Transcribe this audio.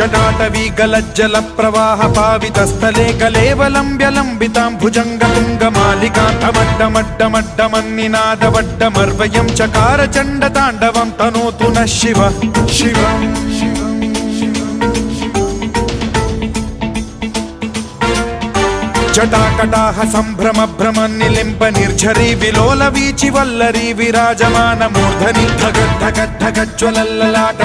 जटाटवी गलज्जल प्रवाह पावितस्थले कलेवलम्ब्य लम्बितां भुजङ्गतुङ्गमालिकान्तमड्डमड्डमड्डमन्निनादवड्डमर्वयं चकार चण्डताण्डवं तनोतु नः शिवः शिवम् जटाकटाह सम्भ्रम भ्रम निलिम्ब निर्झरी विलोल वीचि वल्लरी विराजमान मूर्धनि धगद्धगद्धगज्ज्वलल्ललाट